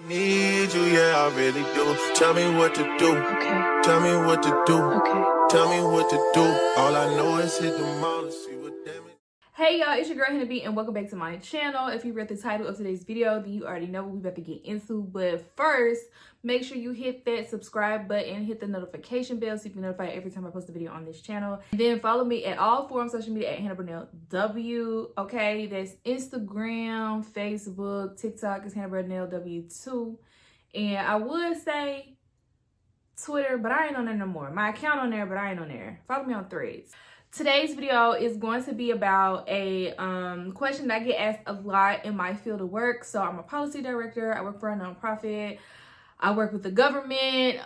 Need you, yeah, I really do. Tell me what to do. Okay. Tell me what to do. Okay. Tell me what to do. All I know is hit the mall and see what damage. Hey y'all, it's your girl Hannahburnellw and welcome back to my channel. If you read the title of today's video, then you already know what we're about to get into. But first, make sure you hit that subscribe button, hit the notification bell so you can be notified every time I post a video on this channel. And then follow me at all forms social media at Hannahburnellw. Okay, that's Instagram, Facebook, TikTok is Hannahburnellw2. And I would say Twitter, but I ain't on there no more. My account on there, but I ain't on there. Follow me on Threads. Today's video is going to be about a question that I get asked a lot in my field of work. So I'm a policy director. I work for a nonprofit. I work with the government.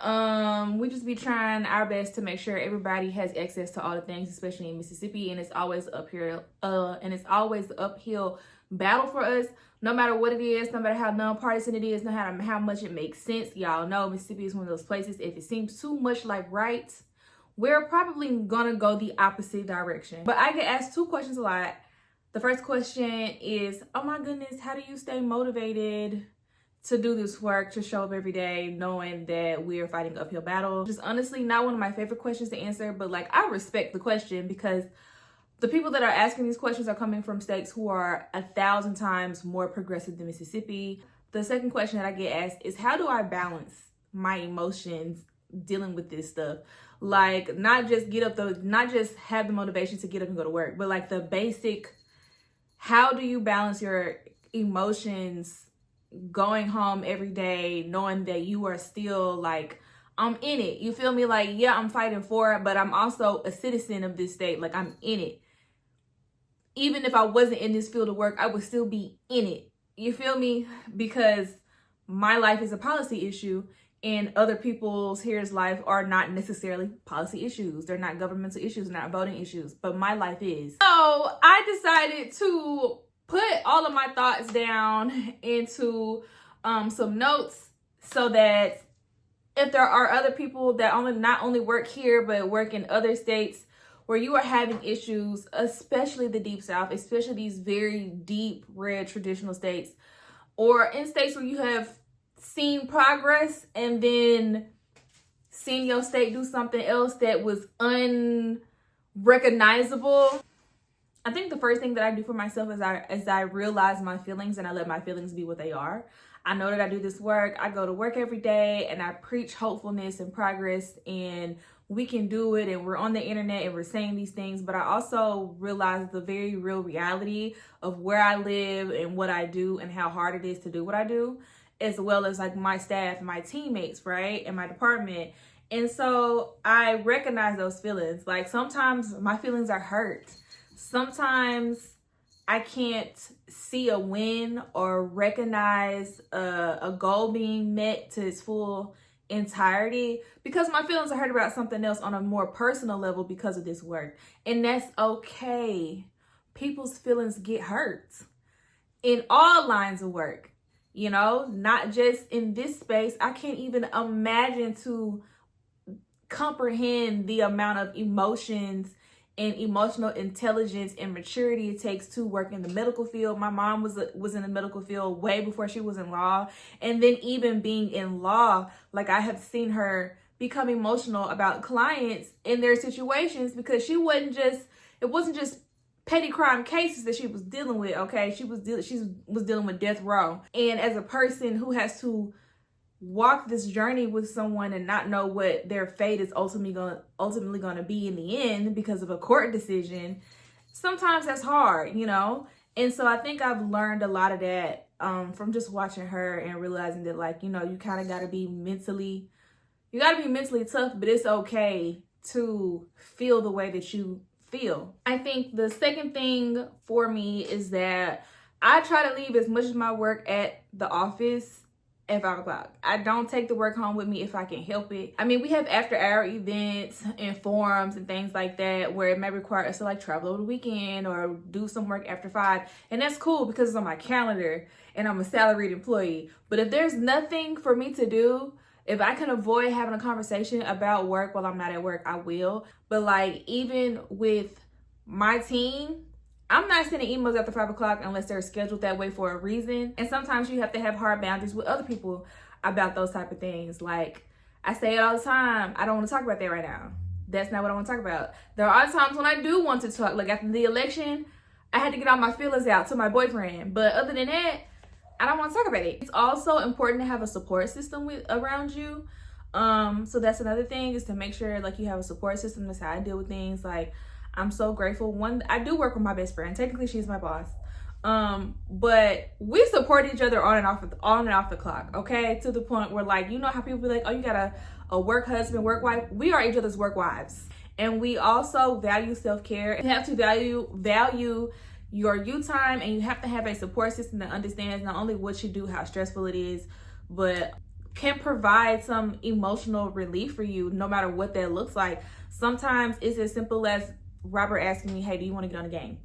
We just be trying our best to make sure everybody has access to all the things, especially in Mississippi. And it's always uphill. And it's always the uphill battle for us. No matter what it is, no matter how nonpartisan it is, no matter how much it makes sense. Y'all know Mississippi is one of those places. If it seems too much like right, we're probably gonna go the opposite direction. But I get asked two questions a lot. The first question is, oh my goodness, how do you stay motivated to do this work, to show up every day knowing that we're fighting uphill battle? Just honestly not one of my favorite questions to answer, but like I respect the question because the people that are asking these questions are coming from states who are 1,000 times more progressive than Mississippi. The second question that I get asked is, how do I balance my emotions dealing with this stuff? Like not just have the motivation to get up and go to work, but like the basic, how do you balance your emotions going home every day knowing that you are still like, I'm in it, you feel me? Like, yeah, I'm fighting for it, but I'm also a citizen of this state. Like I'm in it. Even if I wasn't in this field of work, I would still be in it. You feel me? Because my life is a policy issue. And other people's here's life are not necessarily policy issues. They're not governmental issues, not voting issues, but my life is. So I decided to put all of my thoughts down into some notes so that if there are other people that not only work here, but work in other states where you are having issues, especially the Deep South, especially these very deep red traditional states, or in states where you have seen progress and then seen your state do something else that was unrecognizable. I think the first thing that I do for myself is I realize my feelings and I let my feelings be what they are. I know that I do this work. I go to work every day and I preach hopefulness and progress and we can do it, and we're on the internet and we're saying these things, but I also realize the very real reality of where I live and what I do and how hard it is to do what I do, as well as like my staff, my teammates, right, and my department. And so I recognize those feelings. Like sometimes my feelings are hurt. Sometimes I can't see a win or recognize a goal being met to its full entirety because my feelings are hurt about something else on a more personal level because of this work. And that's okay. People's feelings get hurt in all lines of work. You know, not just in this space. I can't even imagine to comprehend the amount of emotions and emotional intelligence and maturity it takes to work in the medical field. My mom was in the medical field way before she was in law. And then even being in law, like I have seen her become emotional about clients in their situations because it wasn't just petty crime cases that she was dealing with, okay? She was dealing with death row. And as a person who has to walk this journey with someone and not know what their fate is ultimately going to be in the end because of a court decision, sometimes that's hard, you know? And so I think I've learned a lot of that from just watching her and realizing that, like, you know, you kind of got to be mentally tough, but it's okay to feel the way that you feel. I think the second thing for me is that I try to leave as much of my work at the office at 5 o'clock. I don't take the work home with me if I can help it. I mean, we have after hour events and forums and things like that where it may require us to like travel over the weekend or do some work after 5. And that's cool because it's on my calendar and I'm a salaried employee. But if there's nothing for me to do, if I can avoid having a conversation about work while I'm not at work, I will. But like even with my team, I'm not sending emails after 5 o'clock unless they're scheduled that way for a reason. And sometimes you have to have hard boundaries with other people about those type of things. Like, I say it all the time, I don't want to talk about that right now. That's not what I want to talk about. There are times when I do want to talk. Like after the election, I had to get all my feelings out to my boyfriend. But other than that, I don't want to talk about it. It's also important to have a support system around you. So that's another thing, is to make sure like you have a support system. That's how I deal with things. Like, I'm so grateful. One, I do work with my best friend. Technically, she's my boss. But we support each other on and off the clock. Okay, to the point where, like, you know how people be like, oh, you got a work husband, work wife. We are each other's work wives, and we also value self-care. You have to value your you time, and you have to have a support system that understands not only what you do, how stressful it is, but can provide some emotional relief for you, no matter what that looks like. Sometimes it's as simple as Robert asking me, hey, do you want to get on a game?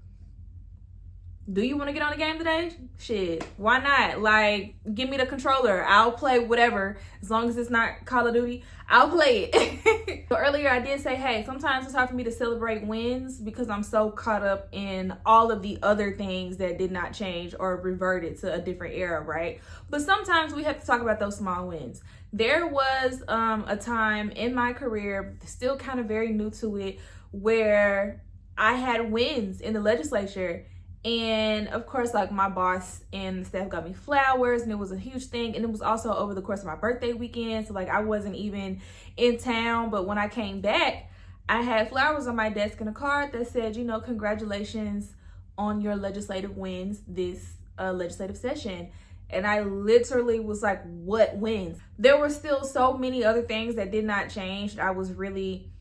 Do you want to get on a game today? Shit, why not? Like, give me the controller. I'll play whatever. As long as it's not Call of Duty, I'll play it. So earlier I did say, hey, sometimes it's hard for me to celebrate wins because I'm so caught up in all of the other things that did not change or reverted to a different era, right? But sometimes we have to talk about those small wins. There was a time in my career, still kind of very new to it, where I had wins in the legislature. And of course, like, my boss and the staff got me flowers, and it was a huge thing. And it was also over the course of my birthday weekend. So like, I wasn't even in town, but when I came back, I had flowers on my desk and a card that said, you know, congratulations on your legislative wins this legislative session. And I literally was like, what wins? There were still so many other things that did not change. I was really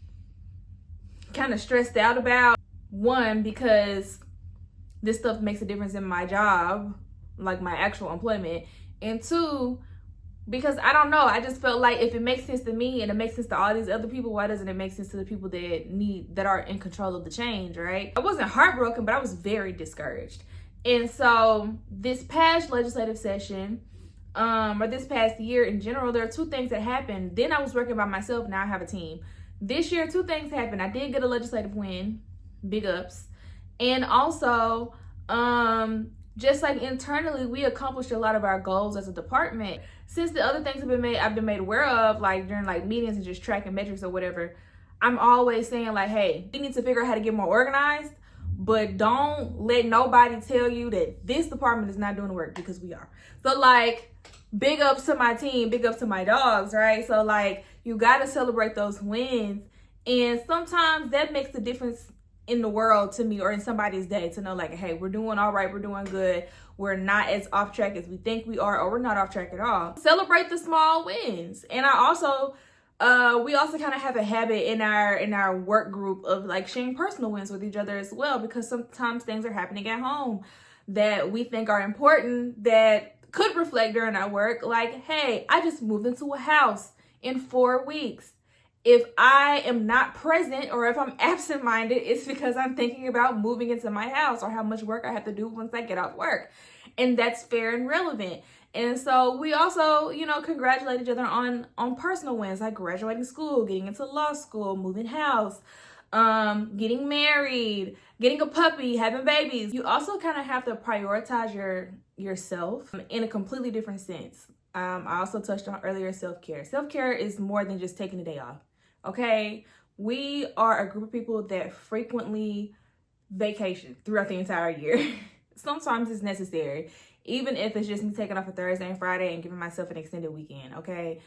kind of stressed out about. One, because this stuff makes a difference in my job, like my actual employment. And two, because I don't know, I just felt like if it makes sense to me and it makes sense to all these other people, why doesn't it make sense to the people that are in control of the change, right? I wasn't heartbroken, but I was very discouraged. And so this past legislative session, or this past year in general, there are two things that happened. Then I was working by myself, now I have a team. This year, two things happened. I did get a legislative win, big ups. And also, just like internally, we accomplished a lot of our goals as a department. Since the other things I've been made aware of, like during like meetings and just tracking metrics or whatever, I'm always saying like, hey, we need to figure out how to get more organized, but don't let nobody tell you that this department is not doing the work, because we are. So like, big ups to my team, big ups to my dogs, right? So like, you got to celebrate those wins. And sometimes that makes the difference in the world to me, or in somebody's day, to know like, hey, we're doing all right, we're doing good, we're not as off track as we think we are, or we're not off track at all. Celebrate the small wins. And I also we also kind of have a habit in our work group of like sharing personal wins with each other as well, because sometimes things are happening at home that we think are important that could reflect during our work. Like, hey, I just moved into a house in 4 weeks. If I am not present, or if I'm absent-minded, it's because I'm thinking about moving into my house, or how much work I have to do once I get off work. And that's fair and relevant. And so we also, you know, congratulate each other on personal wins, like graduating school, getting into law school, moving house, getting married, getting a puppy, having babies. You also kind of have to prioritize yourself in a completely different sense. I also touched on earlier self-care. Self-care is more than just taking a day off. Okay, we are a group of people that frequently vacation throughout the entire year. Sometimes it's necessary, even if it's just me taking off a Thursday and Friday and giving myself an extended weekend, okay?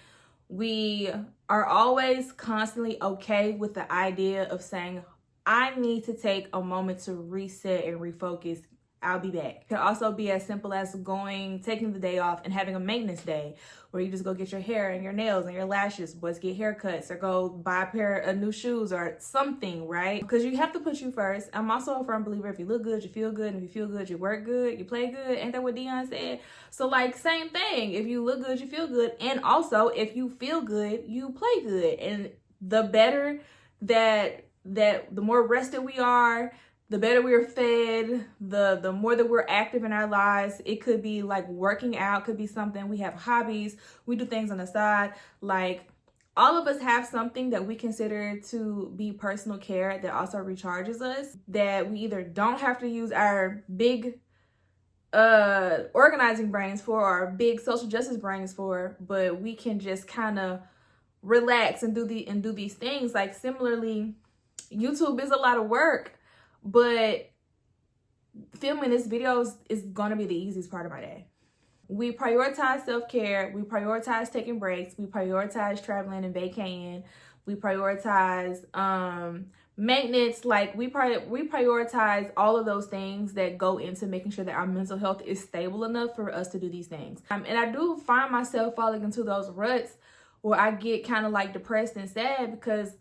We are always constantly okay with the idea of saying, I need to take a moment to reset and refocus. I'll be back. It could also be as simple as taking the day off and having a maintenance day, where you just go get your hair and your nails and your lashes, boys get haircuts, or go buy a pair of new shoes or something, right? Because you have to put you first. I'm also a firm believer, if you look good, you feel good. And if you feel good, you work good, you play good. Ain't that what Dion said? So like, same thing. If you look good, you feel good. And also, if you feel good, you play good. And the better that the more rested we are, the better we're fed, the more that we're active in our lives. It could be like working out, could be something. We have hobbies, we do things on the side. Like, All of us have something that we consider to be personal care that also recharges us, that we either don't have to use our big organizing brains for, or big social justice brains for, but we can just kind of relax and do these things. Like, similarly, YouTube is a lot of work, but filming this video is going to be the easiest part of my day. We prioritize self-care, we prioritize taking breaks, we prioritize traveling and vacating, we prioritize maintenance. Like, we prioritize all of those things that go into making sure that our mental health is stable enough for us to do these things. And I do find myself falling into those ruts where I get kind of like depressed and sad because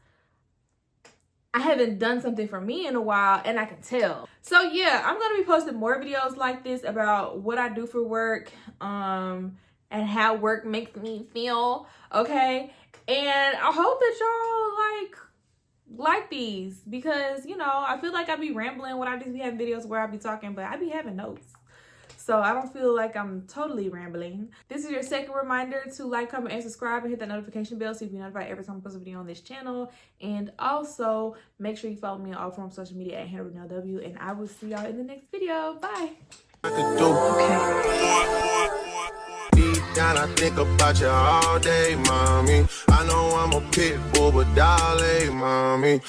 I haven't done something for me in a while, and I can tell. So yeah, I'm going to be posting more videos like this about what I do for work, and how work makes me feel, okay? And I hope that y'all like these, because, you know, I feel like I be rambling when I just be having videos where I be talking, but I be having notes. So I don't feel like I'm totally rambling. This is your second reminder to like, comment, and subscribe, and hit that notification bell so you can be notified every time I post a video on this channel. And also, make sure you follow me on all forms of social media at Hannahburnellw, and I will see y'all in the next video. Bye. Deep down, I think about you all day, mommy. I know I'm a pit bull, but darling, mommy.